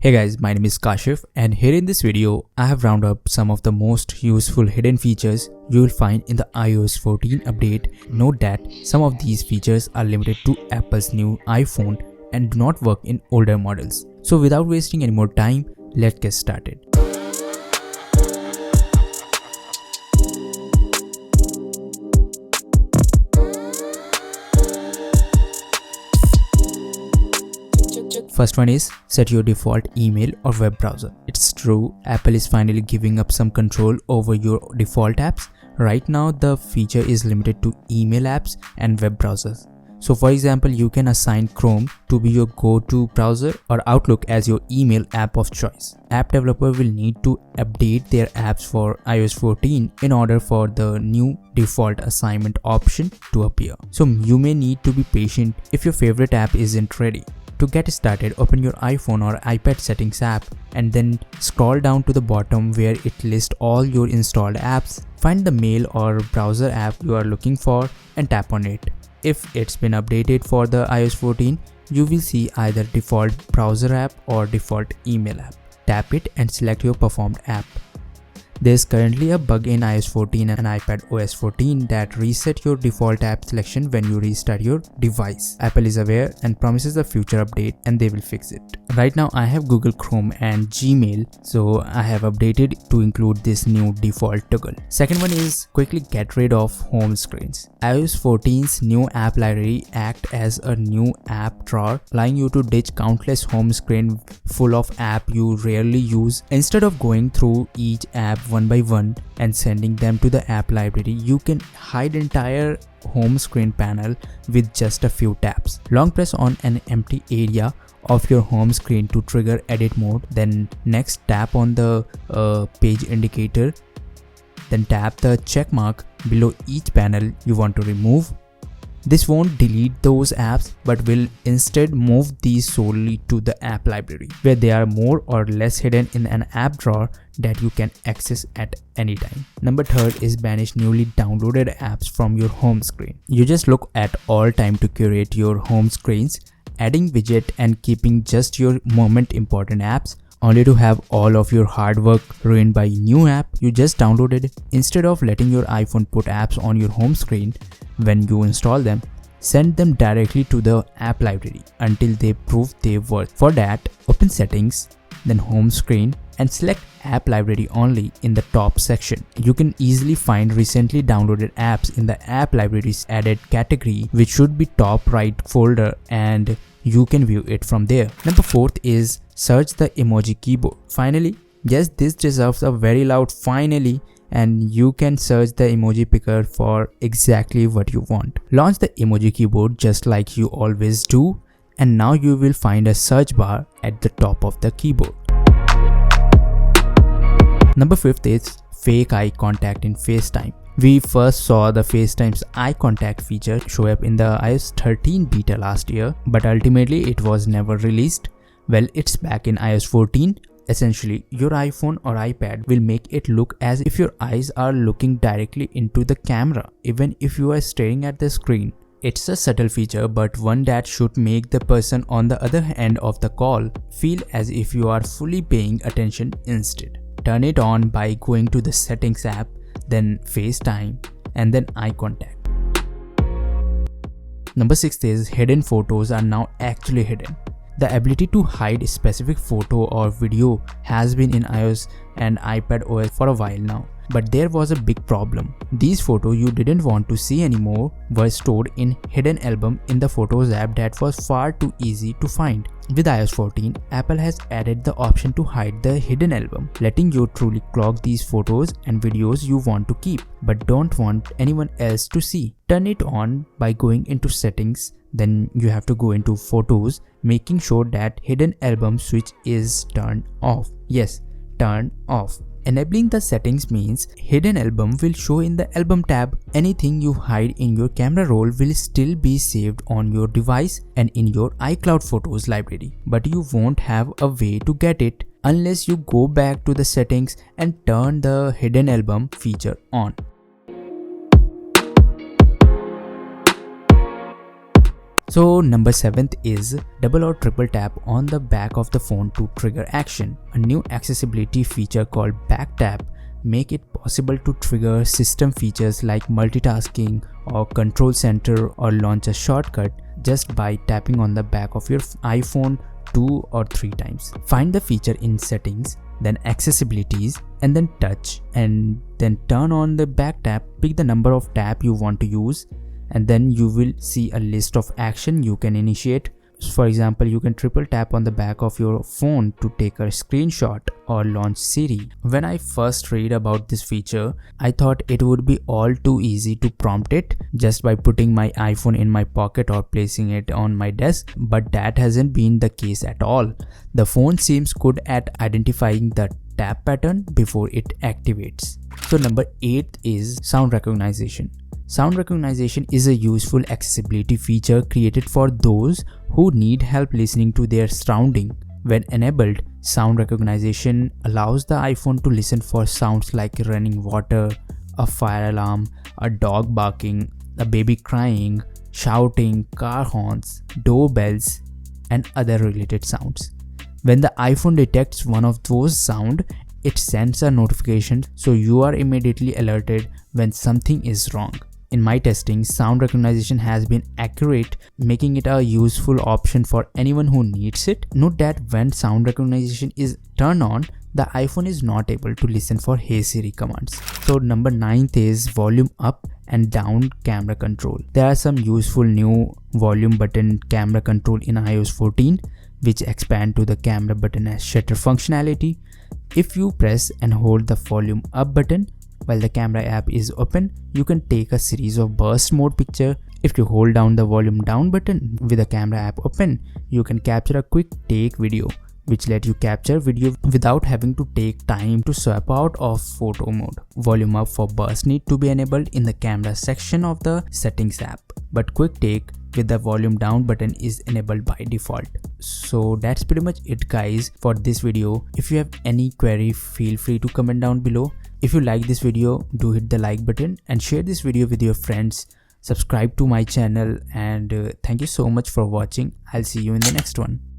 Hey guys, my name is Kashif and here in this video, I have rounded up some of the most useful hidden features you will find in the iOS 14 update. Note that some of these features are limited to Apple's new iPhone and do not work in older models. So without wasting any more time, let's get started. First one is set your default email or web browser. It's true, Apple is finally giving up some control over your default apps. Right now the feature is limited to email apps and web browsers. So for example, you can assign Chrome to be your go-to browser or Outlook as your email app of choice. App developer will need to update their apps for iOS 14 in order for the new default assignment option to appear. So you may need to be patient if your favorite app isn't ready. To get started, open your iPhone or iPad settings app and then scroll down to the bottom where it lists all your installed apps. Find the mail or browser app you are looking for and tap on it. If it's been updated for the iOS 14, you will see either default browser app or default email app. Tap it and select your performed app. There's currently a bug in iOS 14 and iPadOS 14 that reset your default app selection when you restart your device. Apple is aware and promises a future update and they will fix it. Right now I have Google Chrome and Gmail, so I have updated to include this new default toggle. Second one is quickly get rid of home screens. iOS 14's new app library acts as a new app drawer, allowing you to ditch countless home screen full of apps you rarely use. Instead of going through each app one by one and sending them to the app library, you can hide entire home screen panel with just a few taps. Long press on an empty area of your home screen to trigger edit mode. Then next tap on the page indicator. Then tap the check mark below each panel you want to remove. This won't delete those apps but will instead move these solely to the app library, where they are more or less hidden in an app drawer that you can access at any time. Number third is banish newly downloaded apps from your home screen. You just look at all time to curate your home screens, adding widget and keeping just your moment important apps, only to have all of your hard work ruined by new app you just downloaded. Instead of letting your iPhone put apps on your home screen when you install them, send them directly to the app library until they prove their worth. For that, open settings, then home screen and select app library only in the top section. You can easily find recently downloaded apps in the app libraries added category, which should be top right folder, and you can view it from there. Number fourth is search the emoji keyboard. Finally, yes, this deserves a very loud finally, and you can search the emoji picker for exactly what you want. Launch the emoji keyboard just like you always do, and now you will find a search bar at the top of the keyboard. Number fifth is fake eye contact in FaceTime. We first saw the FaceTime's eye contact feature show up in the iOS 13 beta last year, but ultimately it was never released. Well, it's back in iOS 14. Essentially, your iPhone or iPad will make it look as if your eyes are looking directly into the camera, even if you are staring at the screen. It's a subtle feature, but one that should make the person on the other end of the call feel as if you are fully paying attention instead. Turn it on by going to the settings app, then FaceTime, and then eye contact. Number 6 is hidden photos are now actually hidden. The ability to hide a specific photo or video has been in iOS and iPadOS for a while now. But there was a big problem. These photos you didn't want to see anymore were stored in hidden album in the Photos app that was far too easy to find. With iOS 14, Apple has added the option to hide the hidden album, letting you truly clog these photos and videos you want to keep but don't want anyone else to see. Turn it on by going into settings, then you have to go into photos, making sure that hidden album switch is turned off. Yes, turned off. Enabling the settings means hidden album will show in the album tab. Anything you hide in your camera roll will still be saved on your device and in your iCloud Photos library, but you won't have a way to get it unless you go back to the settings and turn the hidden album feature on. So number 7th is double or triple tap on the back of the phone to trigger action. A new accessibility feature called back tap make it possible to trigger system features like multitasking or control center or launch a shortcut just by tapping on the back of your iPhone 2 or 3 times. Find the feature in settings, then accessibilities, and then touch, and then turn on the back tap. Pick the number of tap you want to use, and then you will see a list of action you can initiate. For example, you can triple tap on the back of your phone to take a screenshot or launch Siri. When I first read about this feature, I thought it would be all too easy to prompt it just by putting my iPhone in my pocket or placing it on my desk, but that hasn't been the case at all. The phone seems good at identifying the tap pattern before it activates. So number 8 is sound recognition. Sound recognition is a useful accessibility feature created for those who need help listening to their surrounding. When enabled, sound recognition allows the iPhone to listen for sounds like running water, a fire alarm, a dog barking, a baby crying, shouting, car horns, doorbells, and other related sounds. When the iPhone detects one of those sounds, it sends a notification so you are immediately alerted when something is wrong. In my testing, sound recognition has been accurate, making it a useful option for anyone who needs it. Note that when sound recognition is turned on, the iPhone is not able to listen for Hey Siri commands. So number 9th is volume up and down camera control. There are some useful new volume button camera control in iOS 14, which expand to the camera button as shutter functionality. If you press and hold the volume up button while the camera app is open, you can take a series of burst mode picture. If you hold down the volume down button with the camera app open, you can capture a quick take video, which let you capture video without having to take time to swap out of photo mode. Volume up for burst need to be enabled in the camera section of the settings app, but quick take with the volume down button is enabled by default. So that's pretty much it guys for this video. If you have any query, feel free to comment down below. If you like this video, do hit the like button and share this video with your friends. Subscribe to my channel, and thank you so much for watching. I'll see you in the next one.